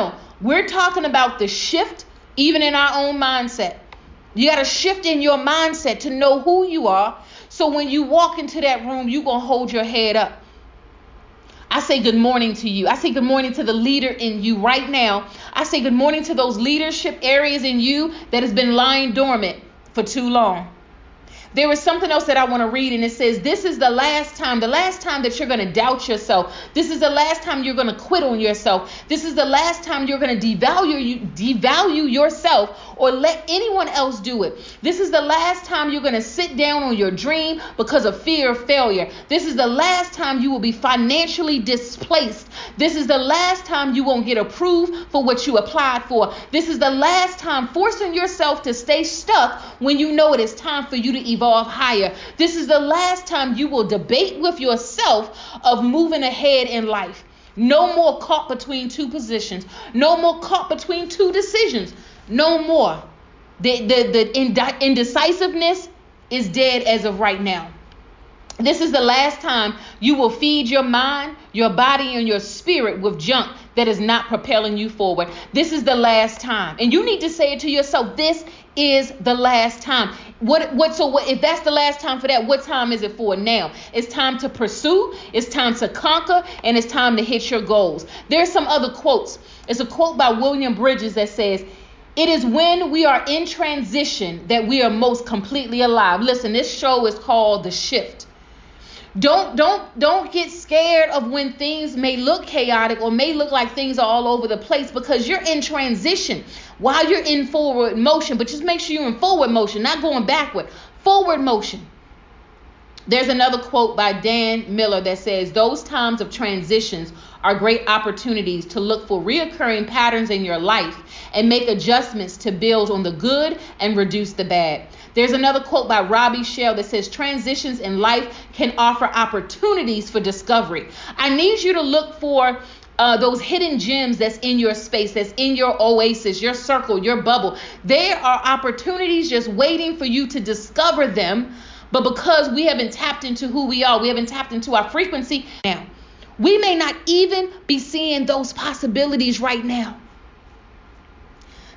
no. We're talking about the shift even in our own mindset. You got to shift in your mindset to know who you are. So when you walk into that room, you're going to hold your head up. I say good morning to you. I say good morning to the leader in you right now. I say good morning to those leadership areas in you that has been lying dormant for too long. There is something else that I want to read, and it says, this is the last time that you're going to doubt yourself. This is the last time you're going to quit on yourself. This is the last time you're going to devalue yourself or let anyone else do it. This is the last time you're going to sit down on your dream because of fear of failure. This is the last time you will be financially displaced. This is the last time you won't get approved for what you applied for. This is the last time forcing yourself to stay stuck when you know it is time for you to evolve higher. This is the last time you will debate with yourself of moving ahead in life. No more caught between two positions. No more caught between two decisions. No more. The indecisiveness is dead as of right now. This is the last time you will feed your mind, your body, and your spirit with junk that is not propelling you forward. This is the last time. And you need to say it to yourself. This is the last time. If that's the last time for that, what time is it for now? It's time to pursue, it's time to conquer, and it's time to hit your goals. There's some other quotes. It's a quote by William Bridges that says, "It is when we are in transition that we are most completely alive." Listen, this show is called The Shift. Don't get scared of when things may look chaotic or may look like things are all over the place, because you're in transition while you're in forward motion. But just make sure you're in forward motion, not going backward. Forward motion. There's another quote by Dan Miller that says, "Those times of transitions are great opportunities to look for reoccurring patterns in your life and make adjustments to build on the good and reduce the bad." There's another quote by Robbie Shell that says, "Transitions in life can offer opportunities for discovery." I need you to look for those hidden gems that's in your space, that's in your oasis, your circle, your bubble. There are opportunities just waiting for you to discover them. But because we haven't tapped into who we are, we haven't tapped into our frequency now, we may not even be seeing those possibilities right now.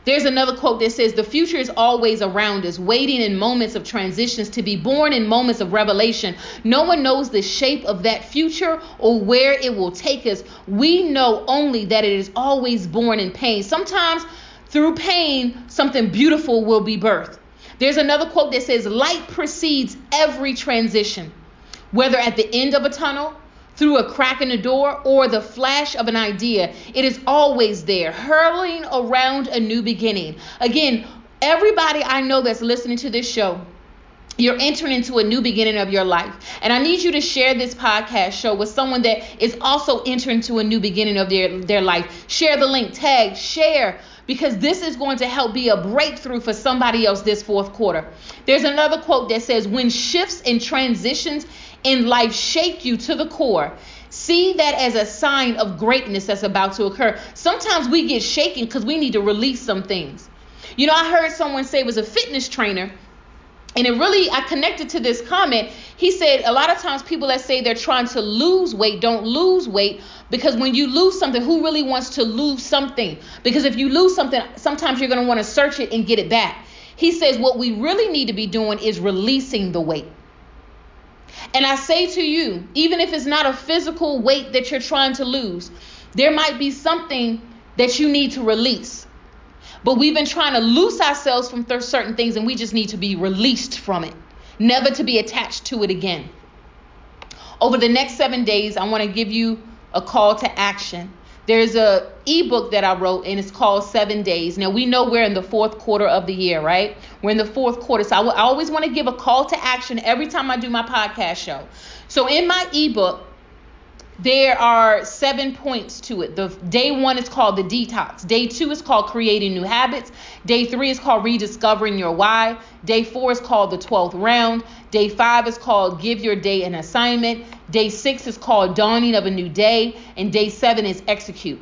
There's another quote that says, "The future is always around us, waiting in moments of transitions to be born in moments of revelation. No one knows the shape of that future or where it will take us. We know only that it is always born in pain. Sometimes through pain, something beautiful will be birthed." There's another quote that says, "Light precedes every transition, whether at the end of a tunnel, through a crack in the door, or the flash of an idea. It is always there, hurling around a new beginning." Again, everybody I know that's listening to this show, you're entering into a new beginning of your life. And I need you to share this podcast show with someone that is also entering into a new beginning of their life. Share the link, tag, share, because this is going to help be a breakthrough for somebody else this fourth quarter. There's another quote that says, "When shifts and transitions in life shake you to the core, see that as a sign of greatness that's about to occur." Sometimes we get shaken because we need to release some things. You know, I heard someone say, it was a fitness trainer, and I connected to this comment. He said, a lot of times people that say they're trying to lose weight don't lose weight, because when you lose something, who really wants to lose something? Because if you lose something, sometimes you're going to want to search it and get it back. He says what we really need to be doing is releasing the weight. And I say to you, even if it's not a physical weight that you're trying to lose, there might be something that you need to release. But we've been trying to loose ourselves from certain things, and we just need to be released from it, never to be attached to it again. Over the next 7 days, I want to give you a call to action. There's a ebook that I wrote, and it's called 7 Days. Now, we know we're in the fourth quarter of the year, right? We're in the fourth quarter. So I always want to give a call to action every time I do my podcast show. So in my ebook, there are 7 points to it. The day 1 is called the detox. Day 2 is called creating new habits. Day 3 is called rediscovering your why. Day 4 is called the 12th round. Day 5 is called give your day an assignment. Day 6 is called dawning of a new day. And day 7 is execute.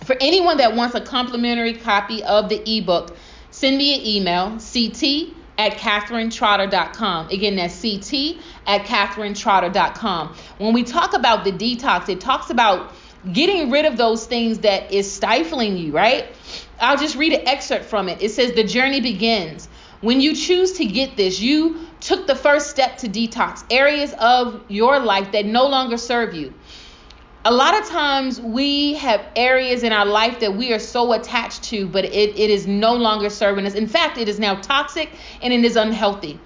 For anyone that wants a complimentary copy of the ebook, send me an email, ct@katherinetrotter.com. Again, that's ct@katherinetrotter.com. When we talk about the detox, it talks about getting rid of those things that is stifling you, right? I'll just read an excerpt from it. It says, the journey begins. When you choose to get this, you took the first step to detox areas of your life that no longer serve you. A lot of times we have areas in our life that we are so attached to, but it is no longer serving us. In fact, it is now toxic and it is unhealthy.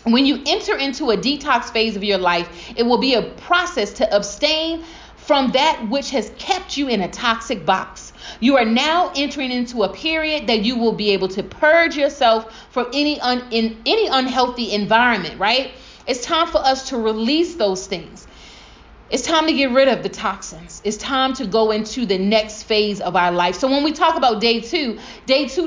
When you enter into a detox phase of your life, it will be a process to abstain from that which has kept you in a toxic box. You are now entering into a period that you will be able to purge yourself from any unhealthy environment, right? It's time for us to release those things. It's time to get rid of the toxins. It's time to go into the next phase of our life. So when we talk about day two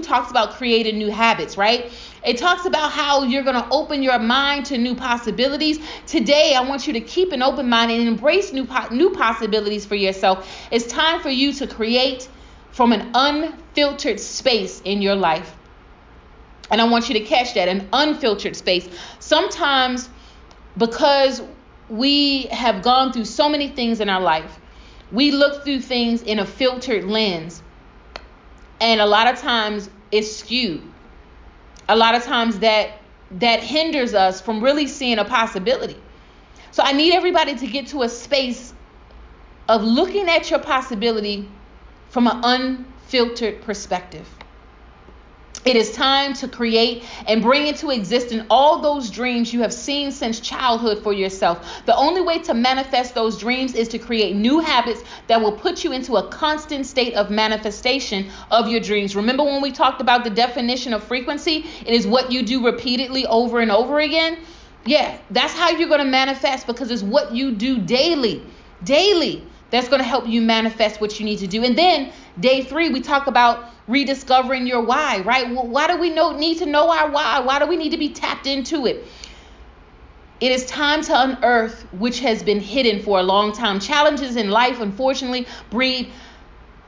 talks about creating new habits, right? It talks about how you're going to open your mind to new possibilities. Today, I want you to keep an open mind and embrace new possibilities for yourself. It's time for you to create from an unfiltered space in your life. And I want you to catch that, an unfiltered space. Sometimes, because we have gone through so many things in our life, we look through things in a filtered lens. And a lot of times it's skewed. A lot of times that hinders us from really seeing a possibility. So I need everybody to get to a space of looking at your possibility from an unfiltered perspective. It is time to create and bring into existence all those dreams you have seen since childhood for yourself. The only way to manifest those dreams is to create new habits that will put you into a constant state of manifestation of your dreams. Remember when we talked about the definition of frequency? It is what you do repeatedly over and over again. Yeah, that's how you're going to manifest, because it's what you do daily. That's going to help you manifest what you need to do. And then day 3, we talk about rediscovering your why, right? Well, why do we need to know our why? Why do we need to be tapped into it? It is time to unearth which has been hidden for a long time. Challenges in life, unfortunately, breed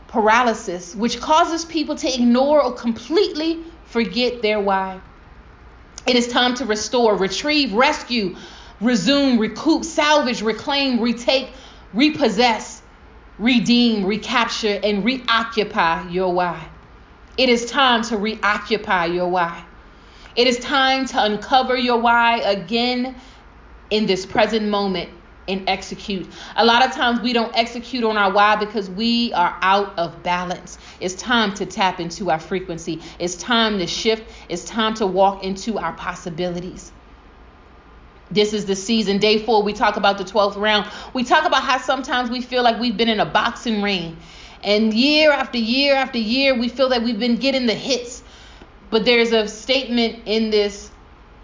paralysis, which causes people to ignore or completely forget their why. It is time to restore, retrieve, rescue, resume, recoup, salvage, reclaim, retake, repossess, redeem, recapture, and reoccupy your why. It is time to reoccupy your why. It is time to uncover your why again in this present moment and execute. A lot of times we don't execute on our why because we are out of balance. It's time to tap into our frequency. It's time to shift. It's time to walk into our possibilities. This is the season. Day 4, we talk about the 12th round. We talk about how sometimes we feel like we've been in a boxing ring. And year after year after year, we feel that we've been getting the hits. But there's a statement in this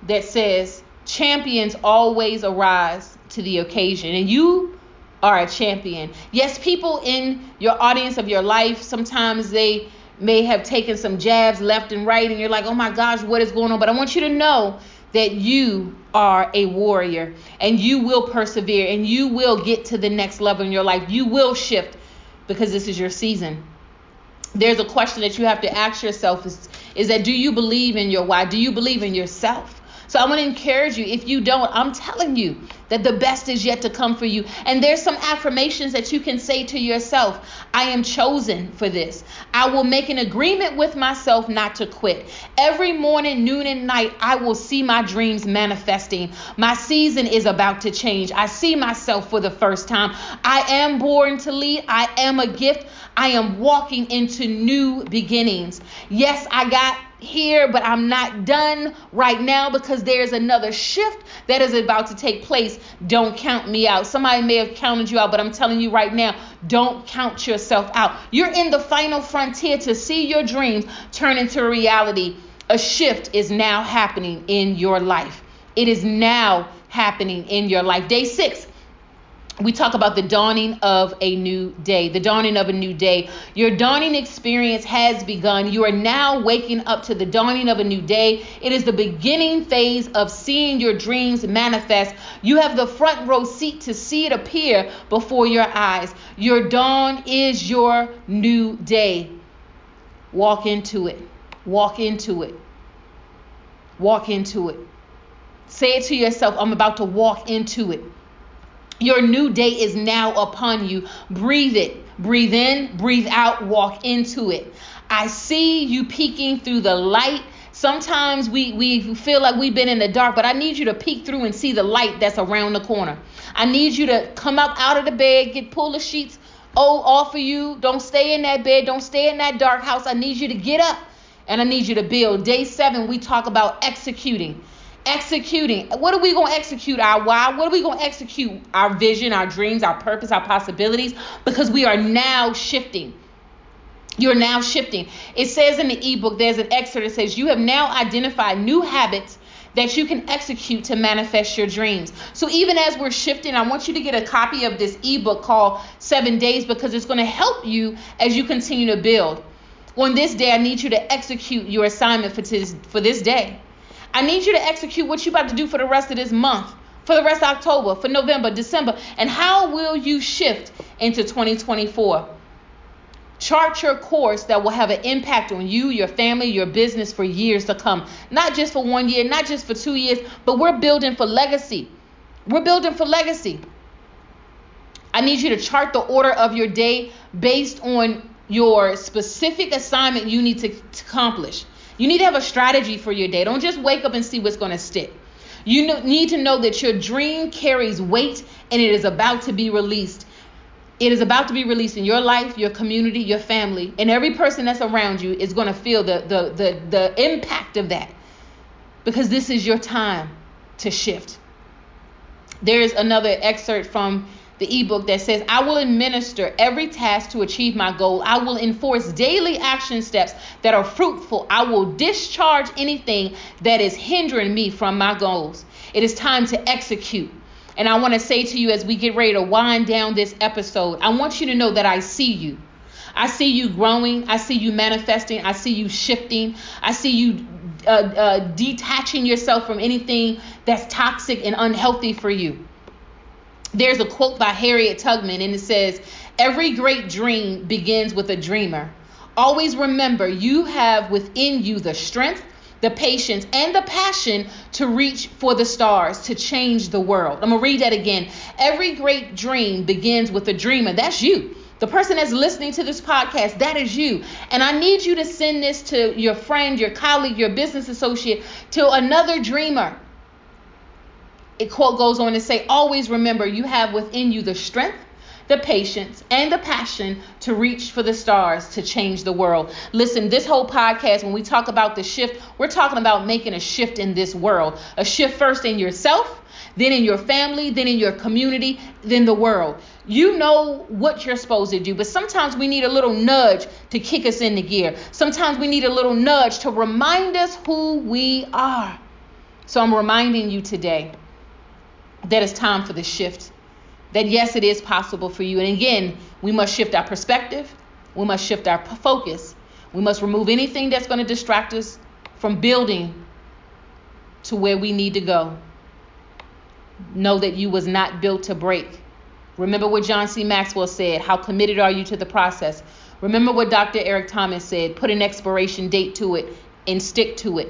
that says, champions always arise to the occasion. And you are a champion. Yes, people in your audience of your life, sometimes they may have taken some jabs left and right. And you're like, oh my gosh, what is going on? But I want you to know that you are a warrior and you will persevere and you will get to the next level in your life. You will shift because this is your season. There's a question that you have to ask yourself is that, do you believe in your why? Do you believe in yourself? So I want to encourage you. If you don't, I'm telling you that the best is yet to come for you. And there's some affirmations that you can say to yourself. I am chosen for this. I will make an agreement with myself not to quit. Every morning, noon, and night, I will see my dreams manifesting. My season is about to change. I see myself for the first time. I am born to lead. I am a gift. I am walking into new beginnings. Yes, I got here, but I'm not done right now because there's another shift that is about to take place. Don't count me out. Somebody may have counted you out, but I'm telling you right now, don't count yourself out. You're in the final frontier to see your dreams turn into reality. A shift is now happening in your life. It is now happening in your life. Day 6. We talk about the dawning of a new day. The dawning of a new day. Your dawning experience has begun. You are now waking up to the dawning of a new day. It is the beginning phase of seeing your dreams manifest. You have the front row seat to see it appear before your eyes. Your dawn is your new day. Walk into it. Walk into it. Walk into it. Say it to yourself, I'm about to walk into it. Your new day is now upon you. Breathe it. Breathe in, breathe out, walk into it. I see you peeking through the light. Sometimes we feel like we've been in the dark, but I need you to peek through and see the light that's around the corner. I need you to come up out of the bed, pull the sheets off of you. Don't stay in that bed. Don't stay in that dark house. I need you to get up and I need you to build. Day 7, we talk about executing. Executing. What are we going to execute? Our why? What are we going to execute? Our vision, our dreams, our purpose, our possibilities, because we are now shifting. You're now shifting. It says in the ebook, there's an excerpt that says you have now identified new habits that you can execute to manifest your dreams. So even as we're shifting, I want you to get a copy of this ebook called 7 Days, because it's going to help you as you continue to build. On this day, I need you to execute your assignment for this day. I need you to execute what you're about to do for the rest of this month, for the rest of October, for November, December. And how will you shift into 2024? Chart your course that will have an impact on you, your family, your business for years to come. Not just for 1 year, not just for 2 years, but we're building for legacy. We're building for legacy. I need you to chart the order of your day based on your specific assignment you need to accomplish. You need to have a strategy for your day. Don't just wake up and see what's going to stick. You need to know that your dream carries weight and it is about to be released. It is about to be released in your life, your community, your family, and every person that's around you is going to feel the impact of that, because this is your time to shift. There's another excerpt from the ebook that says, I will administer every task to achieve my goal. I will enforce daily action steps that are fruitful. I will discharge anything that is hindering me from my goals. It is time to execute. And I want to say to you, as we get ready to wind down this episode, I want you to know that I see you. I see you growing. I see you manifesting. I see you shifting. I see you detaching yourself from anything that's toxic and unhealthy for you. There's a quote by Harriet Tubman, and it says, every great dream begins with a dreamer. Always remember, you have within you the strength, the patience, and the passion to reach for the stars, to change the world. I'm going to read that again. Every great dream begins with a dreamer. That's you. The person that's listening to this podcast, that is you. And I need you to send this to your friend, your colleague, your business associate, to another dreamer. It quote goes on to say, always remember, you have within you the strength, the patience, and the passion to reach for the stars, to change the world. Listen, this whole podcast, when we talk about the shift, we're talking about making a shift in this world. A shift first in yourself, then in your family, then in your community, then the world. You know what you're supposed to do, but sometimes we need a little nudge to kick us into gear. Sometimes we need a little nudge to remind us who we are. So I'm reminding you today that it's time for the shift. That yes, it is possible for you. And again, we must shift our perspective. We must shift our focus. We must remove anything that's going to distract us from building to where we need to go. Know that you was not built to break. Remember what John C. Maxwell said. How committed are you to the process? Remember what Dr. Eric Thomas said. Put an expiration date to it and stick to it.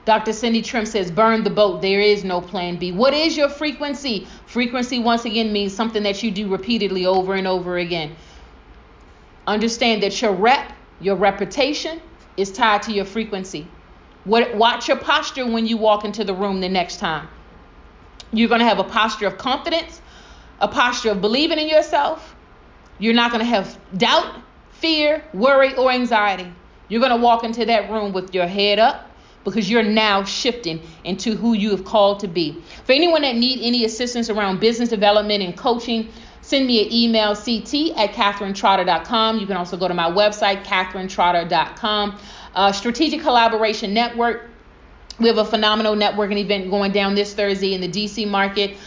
Dr. Cindy Trim says, burn the boat. There is no plan B. What is your frequency? Frequency, once again, means something that you do repeatedly over and over again. Understand that your reputation is tied to your frequency. Watch your posture when you walk into the room the next time. You're going to have a posture of confidence, a posture of believing in yourself. You're not going to have doubt, fear, worry, or anxiety. You're going to walk into that room with your head up, because you're now shifting into who you have called to be. For anyone that need any assistance around business development and coaching, send me an email, ct@katherinetrotter.com. You can also go to my website, katherinetrotter.com. Strategic Collaboration Network. We have a phenomenal networking event going down this Thursday in the DC market.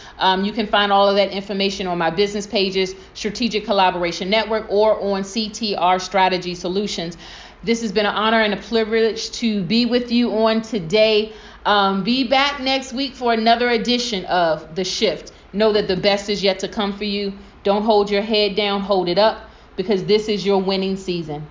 You can find all of that information on my business pages, Strategic Collaboration Network, or on CTR Strategy Solutions. This has been an honor and a privilege to be with you on today. Be back next week for another edition of The Shift. Know that the best is yet to come for you. Don't hold your head down, hold it up, because this is your winning season.